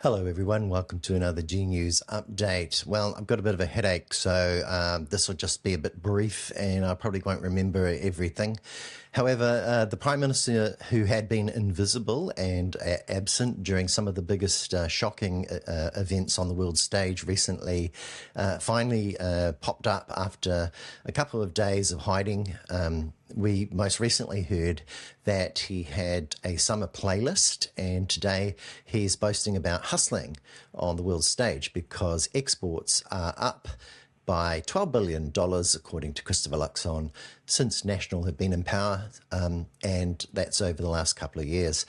Hello everyone, welcome to another G News update. Well, I've got a bit of a headache, so this will just be a bit brief and I probably won't remember everything. However, the Prime Minister, who had been invisible and absent during some of the biggest shocking events on the world stage recently, finally popped up after a couple of days of hiding. We most recently heard that he had a summer playlist, and today he's boasting about hustling on the world stage because exports are up by $12 billion, according to Christopher Luxon, since National have been in power, and that's over the last couple of years.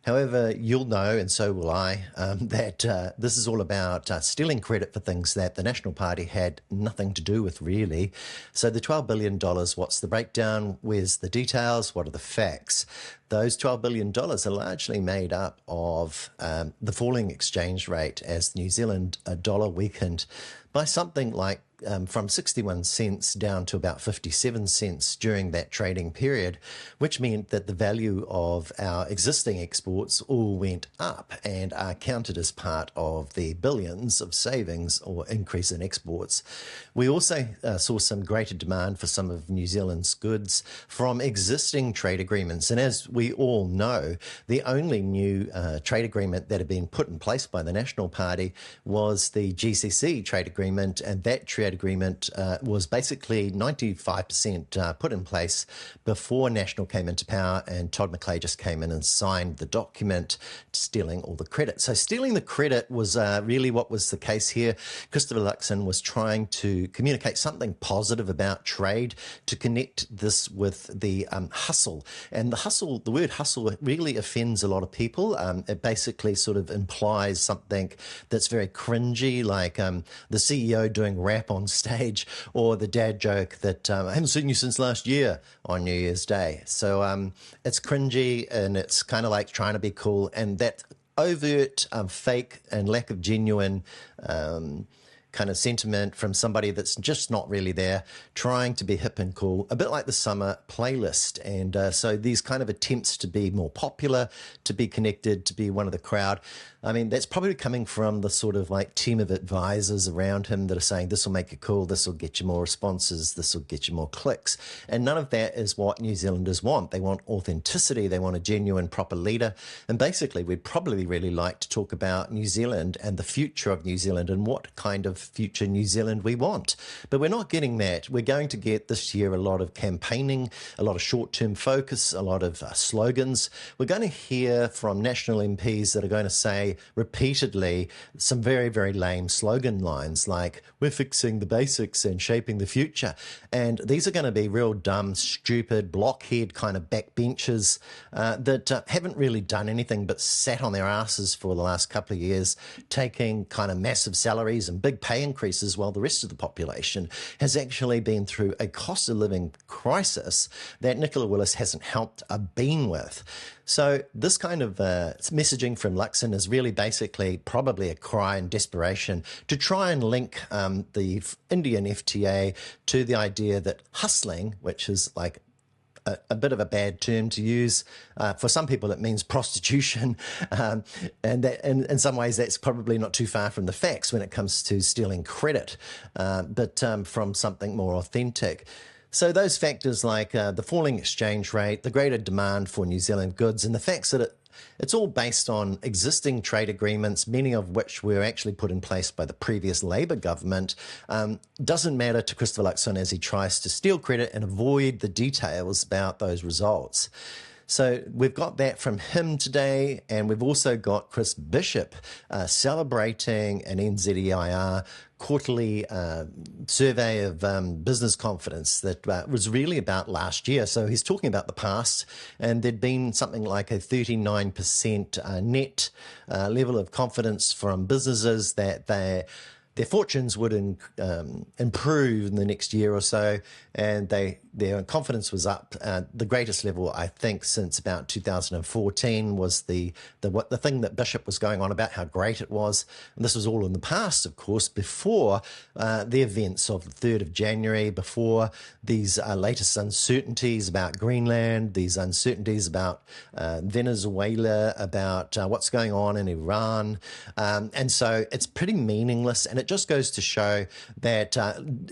However, you'll know, and so will I, that this is all about stealing credit for things that the National Party had nothing to do with, really. So the $12 billion, what's the breakdown? Where's the details? What are the facts? Those $12 billion are largely made up of the falling exchange rate as the New Zealand dollar weakened by something like from 61 cents down to about 57 cents during that trading period, which meant that the value of our existing exports all went up and are counted as part of the billions of savings or increase in exports. We also saw some greater demand for some of New Zealand's goods from existing trade agreements. And as we all know, the only new trade agreement that had been put in place by the National Party was the GCC trade agreement, and that trade agreement was basically 95% put in place before National came into power, and Todd McClay just came in and signed the document, stealing all the credit. So stealing the credit was really what was the case here. Christopher Luxon was trying to communicate something positive about trade, to connect this with the hustle. And the word hustle really offends a lot of people. It basically sort of implies something that's very cringy, like the CEO doing rap on stage, or the dad joke that I haven't seen you since last year on New Year's Day. So it's cringy and it's kind of like trying to be cool, and that overt fake and lack of genuine kind of sentiment from somebody that's just not really there, trying to be hip and cool, a bit like the summer playlist. And so these kind of attempts to be more popular, to be connected, to be one of the crowd, I mean, that's probably coming from the sort of like team of advisors around him that are saying, this will make you cool, this will get you more responses, this will get you more clicks. And none of that is what New Zealanders want. They want authenticity, they want a genuine, proper leader. And basically, we'd probably really like to talk about New Zealand and the future of New Zealand and what kind of future New Zealand we want. But we're not getting that. We're going to get this year a lot of campaigning, a lot of short-term focus, a lot of slogans. We're going to hear from National MPs that are going to say repeatedly some very, very lame slogan lines like, we're fixing the basics and shaping the future. And these are going to be real dumb, stupid, blockhead kind of backbenchers that haven't really done anything but sat on their asses for the last couple of years, taking kind of massive salaries and big pay increases while the rest of the population has actually been through a cost of living crisis that Nicola Willis hasn't helped a bean with. So this kind of messaging from Luxon is really basically probably a cry in desperation to try and link the Indian FTA to the idea that hustling, which is like a bit of a bad term to use. For some people, it means prostitution. And that, in some ways, that's probably not too far from the facts when it comes to stealing credit, but from something more authentic. So those factors like the falling exchange rate, the greater demand for New Zealand goods, and the facts that it's all based on existing trade agreements, many of which were actually put in place by the previous Labour government, doesn't matter to Christopher Luxon as he tries to steal credit and avoid the details about those results. So we've got that from him today, and we've also got Chris Bishop celebrating an NZEIR quarterly survey of business confidence that was really about last year. So he's talking about the past, and there'd been something like a 39% net level of confidence from businesses that their their fortunes would improve in the next year or so, and their confidence was up. The greatest level, I think, since about 2014 was the thing that Bishop was going on about, how great it was. And this was all in the past, of course, before the events of the 3rd of January, before these latest uncertainties about Greenland, these uncertainties about Venezuela, about what's going on in Iran. And so it's pretty meaningless, and it just goes to show that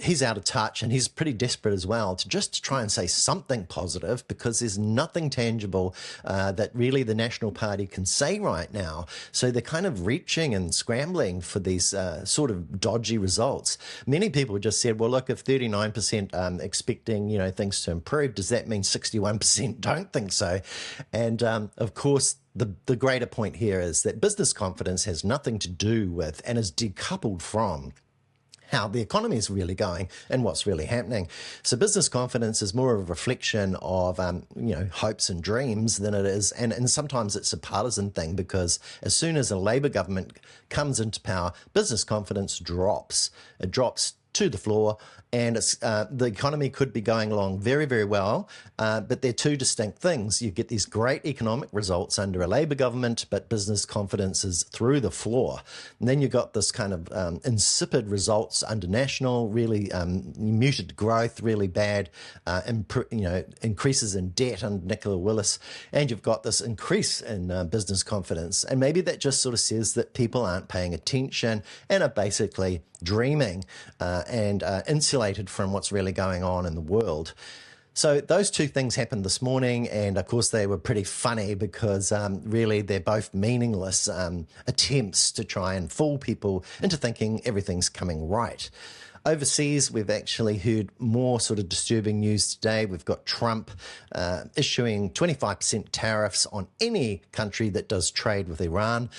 he's out of touch, and he's pretty desperate as well to just try and say something positive, because there's nothing tangible that really the National Party can say right now. So they're kind of reaching and scrambling for these sort of dodgy results. Many people just said, well, look, if 39% expecting, things to improve, does that mean 61% don't think so? And of course, the greater point here is that business confidence has nothing to do with and is decoupled from how the economy is really going and what's really happening. So business confidence is more of a reflection of, hopes and dreams than it is. And sometimes it's a partisan thing, because as soon as a Labour government comes into power, business confidence drops. It drops to the floor, and the economy could be going along very, very well, but they're two distinct things. You get these great economic results under a Labour government, but business confidence is through the floor. And then you've got this kind of insipid results under National, really muted growth, really bad, increases in debt under Nicola Willis, and you've got this increase in business confidence. And maybe that just sort of says that people aren't paying attention and are basically dreaming and insulated from what's really going on in the world. So those two things happened this morning, and of course they were pretty funny, because really they're both meaningless attempts to try and fool people into thinking everything's coming right. Overseas, we've actually heard more sort of disturbing news today. We've got Trump issuing 25% tariffs on any country that does trade with Iran,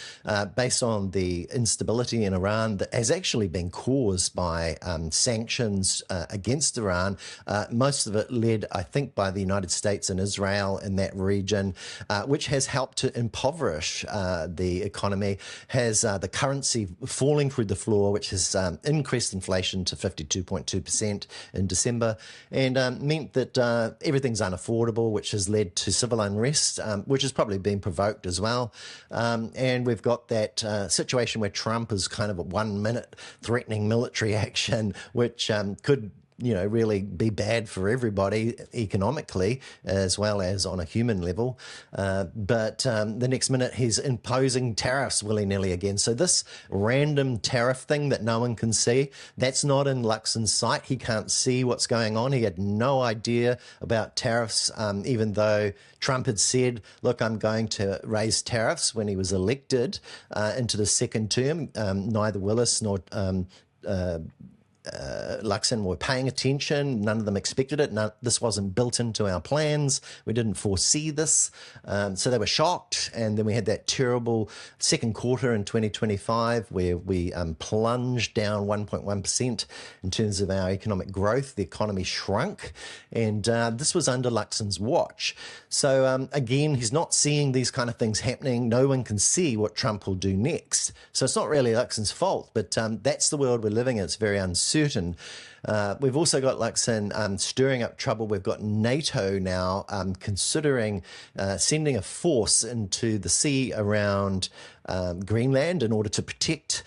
based on the instability in Iran that has actually been caused by sanctions against Iran. Most of it led, I think, by the United States and Israel in that region, which has helped to impoverish the economy, has the currency falling through the floor, which has increased inflation to 52.2% in December, and meant that everything's unaffordable, which has led to civil unrest, which has probably been provoked as well. And we've got that situation where Trump is kind of a 1 minute threatening military action, which could really be bad for everybody economically as well as on a human level. But the next minute he's imposing tariffs willy-nilly again. So this random tariff thing that no one can see, that's not in Luxon's sight. He can't see what's going on. He had no idea about tariffs, even though Trump had said, look, I'm going to raise tariffs when he was elected into the second term. Neither Willis nor Luxon were paying attention. None of them expected it. This wasn't built into our plans. We didn't foresee this. So they were shocked. And then we had that terrible second quarter in 2025 where we plunged down 1.1% in terms of our economic growth. The economy shrunk. And this was under Luxon's watch. So again, he's not seeing these kind of things happening. No one can see what Trump will do next. So it's not really Luxon's fault, but that's the world we're living in. It's very uncertain. We've also got Luxon stirring up trouble. We've got NATO now considering sending a force into the sea around Greenland in order to protect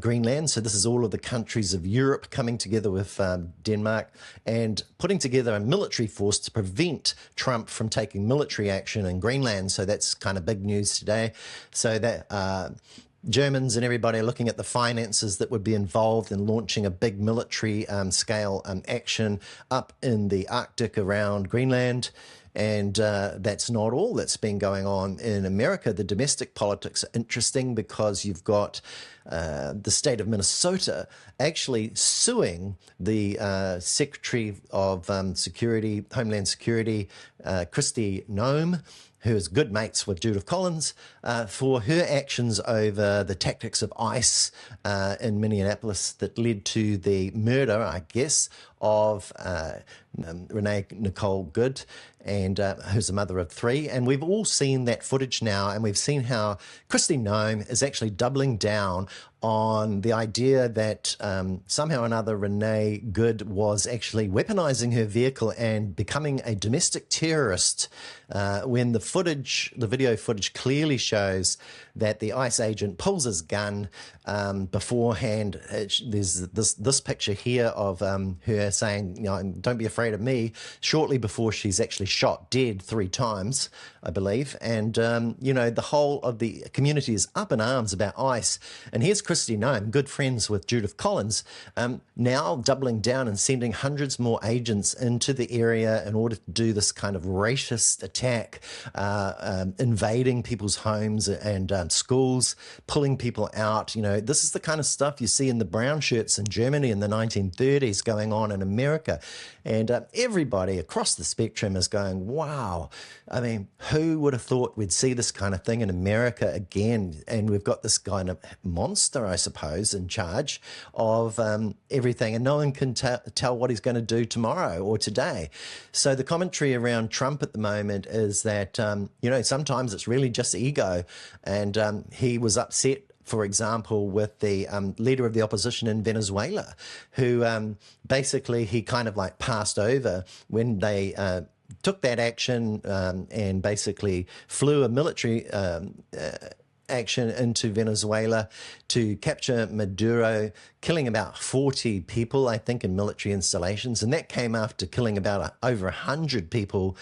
Greenland. So this is all of the countries of Europe coming together with Denmark and putting together a military force to prevent Trump from taking military action in Greenland. So that's kind of big news today. So that Germans and everybody are looking at the finances that would be involved in launching a big military scale action up in the Arctic around Greenland. And that's not all that's been going on in America. The domestic politics are interesting because you've got the state of Minnesota actually suing the Secretary of Homeland Security, Kristi Noem, who is good mates with Judith Collins, for her actions over the tactics of ICE in Minneapolis that led to the murder, I guess, of Renee Nicole Good, and who's the mother of 3. And we've all seen that footage now, and we've seen how Kristi Noem is actually doubling down on the idea that somehow or another Renee Good was actually weaponizing her vehicle and becoming a domestic terrorist, when the video footage clearly shows that the ICE agent pulls his gun beforehand. There's this picture here of her saying, don't be afraid of me, shortly before she's actually shot dead 3 times, I believe. And, the whole of the community is up in arms about ICE. And here's Kristi Noem, good friends with Judith Collins, now doubling down and sending hundreds more agents into the area in order to do this kind of racist attack, invading people's homes and schools, pulling people out. This is the kind of stuff you see in the brown shirts in Germany in the 1930s going on in America. And everybody across the spectrum is going, wow, I mean, who would have thought we'd see this kind of thing in America again? And we've got this kind of monster, I suppose, in charge of everything, and no one can tell what he's going to do tomorrow or today. So the commentary around Trump at the moment is that, sometimes it's really just ego. And he was upset, for example, with the leader of the opposition in Venezuela, who basically he kind of like passed over when they took that action and basically flew a military action into Venezuela to capture Maduro, killing about 40 people, I think, in military installations. And that came after killing about over 100 people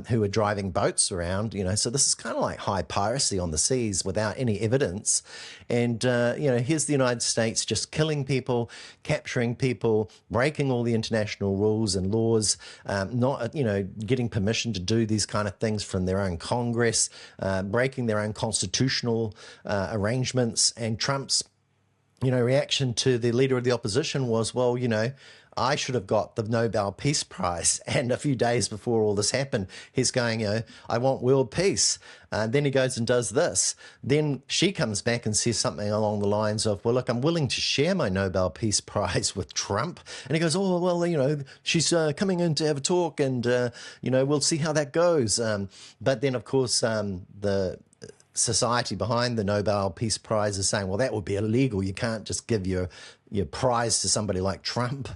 who were driving boats around, So this is kind of like high piracy on the seas without any evidence. And, here's the United States just killing people, capturing people, breaking all the international rules and laws, not, getting permission to do these kind of things from their own Congress, breaking their own constitutional arrangements. And Trump's, reaction to the leader of the opposition was, well, I should have got the Nobel Peace Prize. And a few days before all this happened, he's going, I want world peace. Then he goes and does this. Then she comes back and says something along the lines of, well, look, I'm willing to share my Nobel Peace Prize with Trump. And he goes, oh, well, she's coming in to have a talk and, we'll see how that goes. But then, of course, the society behind the Nobel Peace Prize is saying, well, that would be illegal. You can't just give your prize to somebody like Trump.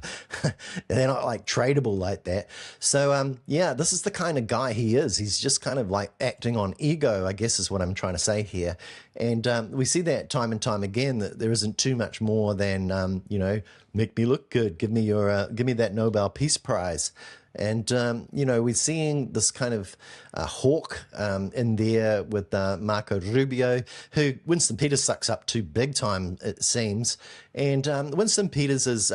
They're not like tradable like that. So, this is the kind of guy he is. He's just kind of like acting on ego, I guess is what I'm trying to say here. And we see that time and time again, that there isn't too much more than, make me look good. Give me that Nobel Peace Prize. And, we're seeing this kind of hawk in there with Marco Rubio, who Winston Peters sucks up to big time, it seems. And Winston Peters'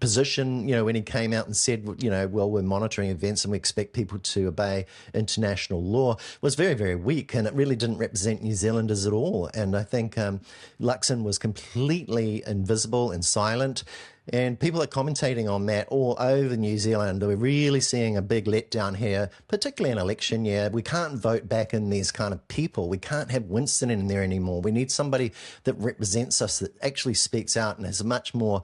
position, when he came out and said, well, we're monitoring events and we expect people to obey international law, was very, very weak. And it really didn't represent New Zealanders at all. And I think Luxon was completely invisible and silent. And people are commentating on that all over New Zealand. We're really seeing a big letdown here, particularly in election year. We can't vote back in these kind of people. We can't have Winston in there anymore. We need somebody that represents us, that actually speaks out and has a much more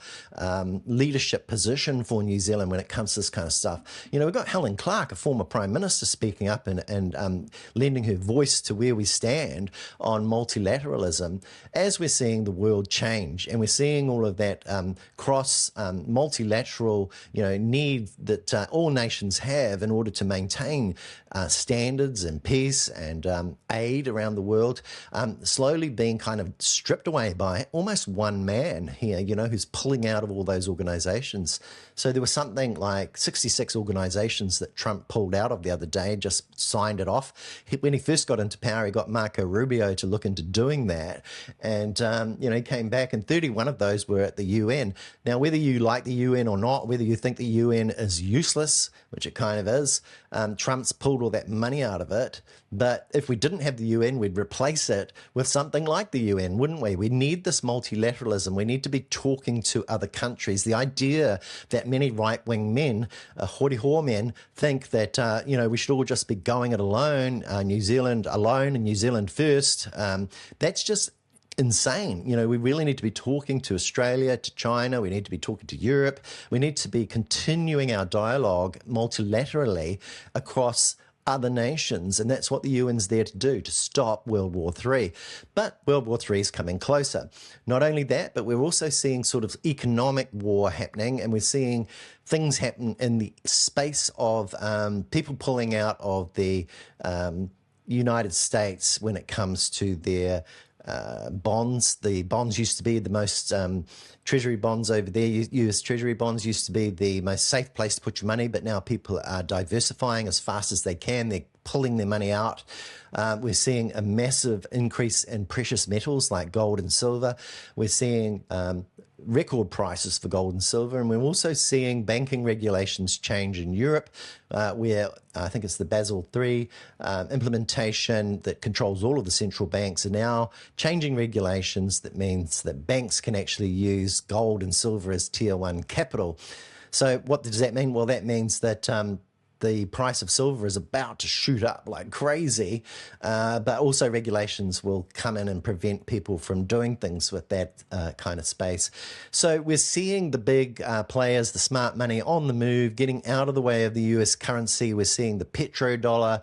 leadership position for New Zealand when it comes to this kind of stuff. We've got Helen Clark, a former Prime Minister, speaking up and lending her voice to where we stand on multilateralism as we're seeing the world change. And we're seeing all of that cross multilateral, need that all nations have in order to maintain standards and peace and aid around the world, slowly being kind of stripped away by almost one man here, who's pulling out of all those organizations. So there was something like 66 organizations that Trump pulled out of the other day, just signed it off. When he first got into power, he got Marco Rubio to look into doing that. And, he came back and 31 of those were at the UN. Now, whether you like the UN or not, whether you think the UN is useless, which it kind of is, Trump's pulled all that money out of it. But if we didn't have the UN, we'd replace it with something like the UN, wouldn't we? We need this multilateralism. We need to be talking to other countries. The idea that many right-wing men, hoity-haw men, think that, we should all just be going it alone, New Zealand alone and New Zealand first, that's just insane. You know, we really need to be talking to Australia, to China. We need to be talking to Europe. We need to be continuing our dialogue multilaterally across other nations, and that's what the UN's there to do, to stop World War III. But World War III is coming closer. Not only that, but we're also seeing sort of economic war happening, and we're seeing things happen in the space of people pulling out of the United States when it comes to their bonds. The bonds used to be the most, Treasury bonds over there, US Treasury bonds used to be the most safe place to put your money, but now people are diversifying as fast as they can. They're pulling their money out. We're seeing a massive increase in precious metals like gold and silver. We're seeing record prices for gold and silver, and we're also seeing banking regulations change in Europe, where I think it's the Basel III implementation that controls all of the central banks are now changing regulations. That means that banks can actually use gold and silver as tier one capital. So what does that mean? Well, that means that the price of silver is about to shoot up like crazy, but also regulations will come in and prevent people from doing things with that kind of space. So we're seeing the big players, the smart money on the move, getting out of the way of the US currency. We're seeing the petrodollar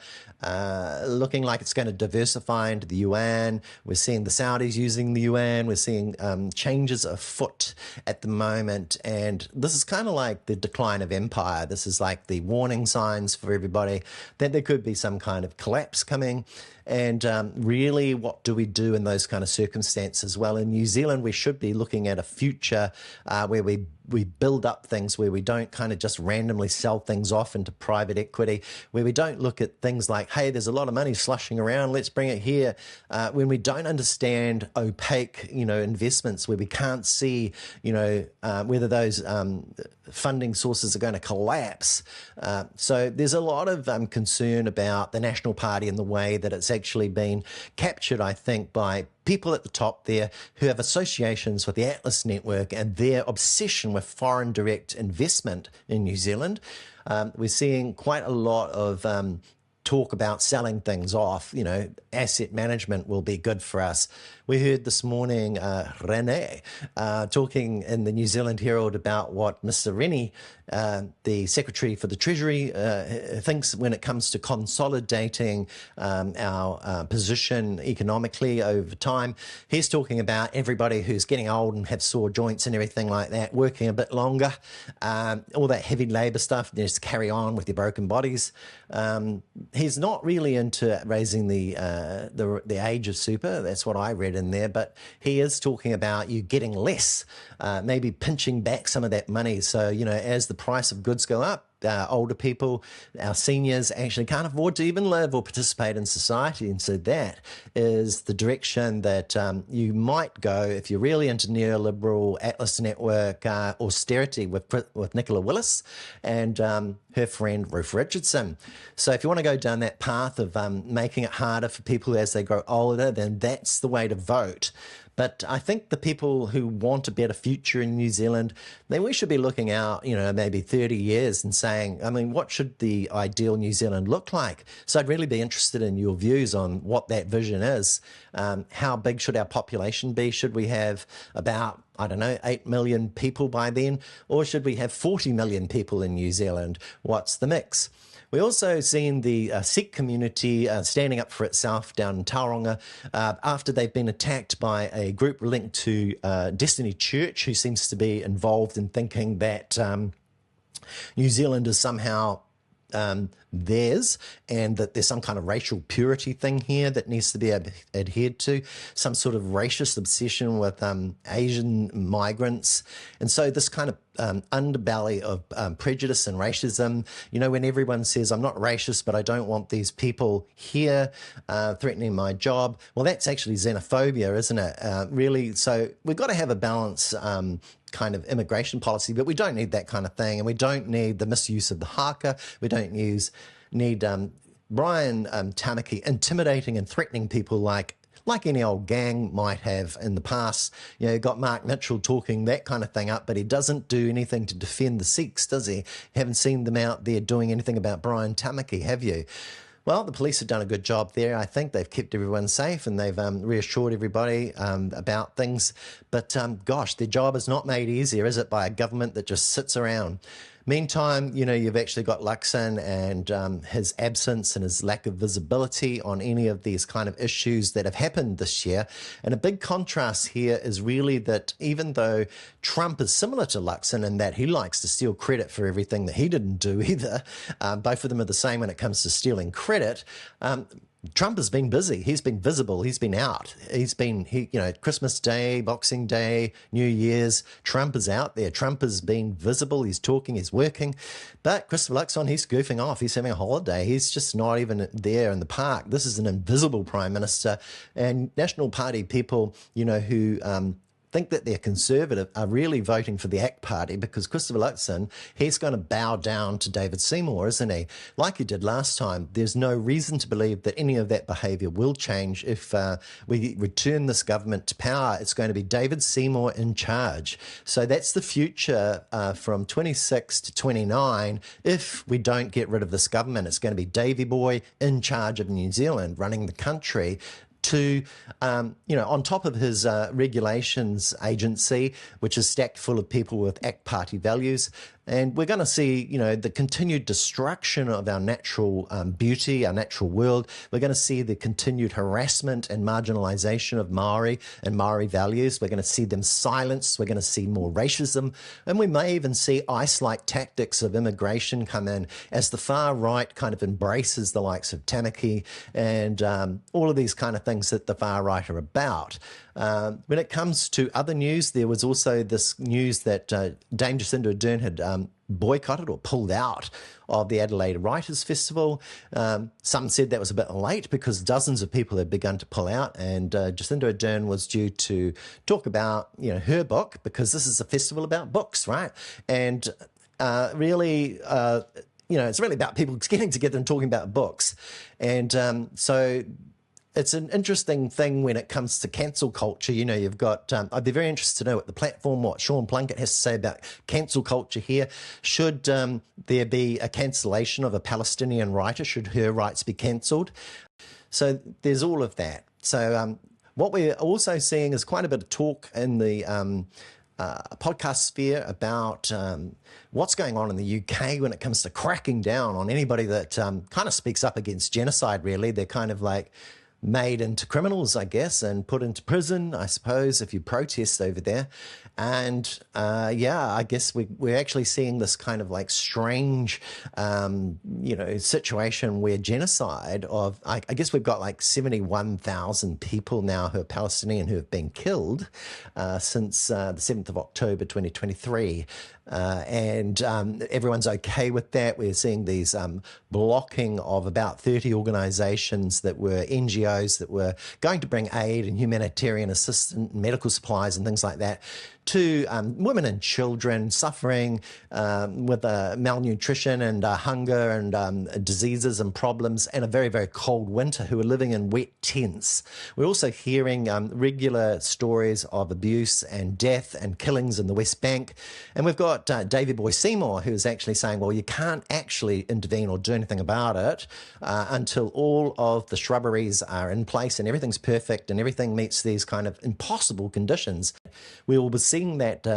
looking like it's going to diversify into the yuan. We're seeing the Saudis using the yuan. We're seeing changes afoot at the moment. And this is kind of like the decline of empire. This is like the warning signs for everybody that there could be some kind of collapse coming. And really, what do we do in those kind of circumstances? Well, in New Zealand, we should be looking at a future where we build up things, where we don't kind of just randomly sell things off into private equity, where we don't look at things like, hey, there's a lot of money slushing around, let's bring it here. When we don't understand opaque, investments, where we can't see, whether those funding sources are going to collapse. So there's a lot of concern about the National Party and the way that it's actually been captured, I think, by people at the top there who have associations with the Atlas Network and their obsession with foreign direct investment in New Zealand. We're seeing quite a lot of talk about selling things off. Asset management will be good for us. We heard this morning Rene talking in the New Zealand Herald about what Mr. Rennie, the Secretary for the Treasury, thinks when it comes to consolidating our position economically over time. He's talking about everybody who's getting old and have sore joints and everything like that, working a bit longer, all that heavy labour stuff, just carry on with your broken bodies. He's not really into raising the age of super. That's what I read in there, but he is talking about you getting less, maybe pinching back some of that money. So, as the price of goods go up, older people, our seniors actually can't afford to even live or participate in society. And so that is the direction that you might go if you're really into neoliberal Atlas Network austerity with Nicola Willis and her friend Ruth Richardson. So if you want to go down that path of making it harder for people as they grow older, then that's the way to vote. But I think the people who want a better future in New Zealand, then we should be looking out, maybe 30 years and saying, what should the ideal New Zealand look like? So I'd really be interested in your views on what that vision is. How big should our population be? Should we have about 8 million people by then? Or should we have 40 million people in New Zealand? What's the mix? We also seen the Sikh community standing up for itself down in Tauranga after they've been attacked by a group linked to Destiny Church, who seems to be involved in thinking that New Zealand is somehow theirs, and that there's some kind of racial purity thing here that needs to be adhered to, some sort of racist obsession with Asian migrants. And so this kind of underbelly of prejudice and racism, when everyone says, I'm not racist, but I don't want these people here threatening my job. Well, that's actually xenophobia, isn't it? Really. So we've got to have a balance kind of immigration policy, but we don't need that kind of thing. And we don't need the misuse of the haka. We don't need Brian Tamaki intimidating and threatening people like any old gang might have in the past. Got Mark Mitchell talking that kind of thing up, but he doesn't do anything to defend the Sikhs, does he? Haven't seen them out there doing anything about Brian Tamaki, have you? Well, the police have done a good job there. I think they've kept everyone safe and they've reassured everybody about things. But gosh, their job is not made easier, is it, by a government that just sits around? Meantime, you've actually got Luxon and his absence and his lack of visibility on any of these kind of issues that have happened this year. And a big contrast here is really that even though Trump is similar to Luxon in that he likes to steal credit for everything that he didn't do either, both of them are the same when it comes to stealing credit. Trump has been busy. He's been visible. He's been out. Christmas Day, Boxing Day, New Year's. Trump is out there. Trump has been visible. He's talking. He's working. But Christopher Luxon, he's goofing off. He's having a holiday. He's just not even there in the park. This is an invisible prime minister. And National Party people, who think that they're conservative are really voting for the ACT Party because Christopher Luxon, he's going to bow down to David Seymour, isn't he? Like he did last time. There's no reason to believe that any of that behaviour will change if we return this government to power. It's going to be David Seymour in charge. So that's the future from 26 to 29. If we don't get rid of this government, it's going to be Davey Boy in charge of New Zealand, running the country. On top of his regulations agency, which is stacked full of people with ACT Party values. And we're going to see, the continued destruction of our natural beauty, our natural world. We're going to see the continued harassment and marginalisation of Maori and Maori values. We're going to see them silenced. We're going to see more racism. And we may even see ice-like tactics of immigration come in as the far right kind of embraces the likes of Tamaki and all of these kind of things that the far right are about. When it comes to other news, there was also this news that Dame Jacinda Ardern had boycotted or pulled out of the Adelaide Writers' Festival. Some said that was a bit late because dozens of people had begun to pull out, and Jacinda Ardern was due to talk about her book because this is a festival about books, right? And really... it's really about people getting together and talking about books. And so it's an interesting thing when it comes to cancel culture. You've got, I'd be very interested to know what Sean Plunkett has to say about cancel culture here. Should there be a cancellation of a Palestinian writer? Should her rights be cancelled? So there's all of that. So what we're also seeing is quite a bit of talk in the podcast sphere about what's going on in the UK when it comes to cracking down on anybody that kind of speaks up against genocide, really. They're kind of like made into criminals, I guess, and put into prison, I suppose, if you protest over there. And I guess we're actually seeing this kind of like strange, situation where genocide of, I guess we've got like 71,000 people now who are Palestinian who have been killed since the 7th of October 2023. And everyone's okay with that. We're seeing these blocking of about 30 organisations that were NGOs that were going to bring aid and humanitarian assistance, medical supplies and things like that to women and children suffering with malnutrition and hunger and diseases and problems and a very, very cold winter who are living in wet tents. We're also hearing regular stories of abuse and death and killings in the West Bank. And we've got David Boy Seymour, who's actually saying, well, you can't actually intervene or do anything about it until all of the shrubberies are in place and everything's perfect and everything meets these kind of impossible conditions. We will be seeing that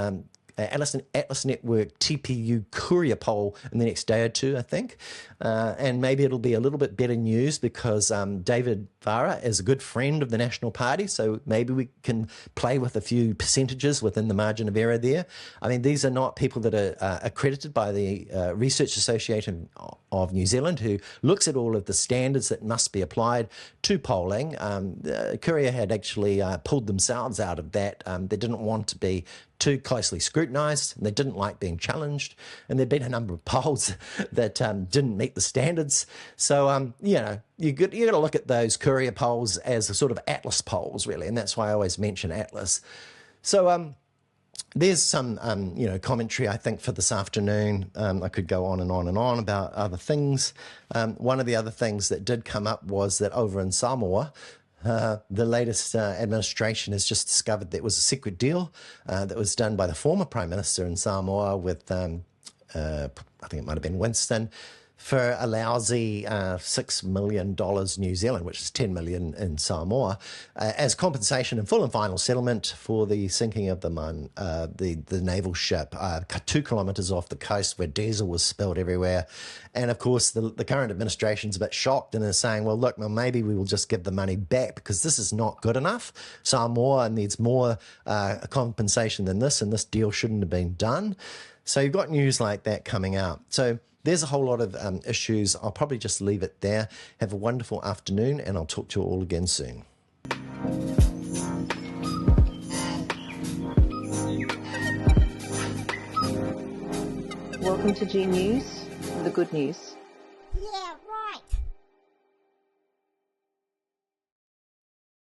Atlas Network TPU courier poll in the next day or two, I think. And maybe it'll be a little bit better news because David Vara is a good friend of the National Party, so maybe we can play with a few percentages within the margin of error there. I mean, these are not people that are accredited by the Research Association of New Zealand, who looks at all of the standards that must be applied to polling. Courier had actually pulled themselves out of that. They didn't want to be too closely scrutinised, and they didn't like being challenged, and there'd been a number of polls that didn't meet the standards. So, you got to look at those courier polls as a sort of Atlas polls, really, and that's why I always mention Atlas. So there's some, commentary, I think, for this afternoon. I could go on and on and on about other things. One of the other things that did come up was that over in Samoa, the latest administration has just discovered that it was a secret deal that was done by the former Prime Minister in Samoa with, I think it might have been Winston, for a lousy $6 million New Zealand, which is 10 million in Samoa, as compensation and full and final settlement for the sinking of the naval ship 2 kilometres off the coast, where diesel was spilled everywhere. And of course, the current administration's a bit shocked and is saying, well, look, maybe we will just give the money back because this is not good enough. Samoa needs more compensation than this, and this deal shouldn't have been done. So you've got news like that coming out. So there's a whole lot of issues. I'll probably just leave it there. Have a wonderful afternoon, and I'll talk to you all again soon. Welcome to G News, the good news.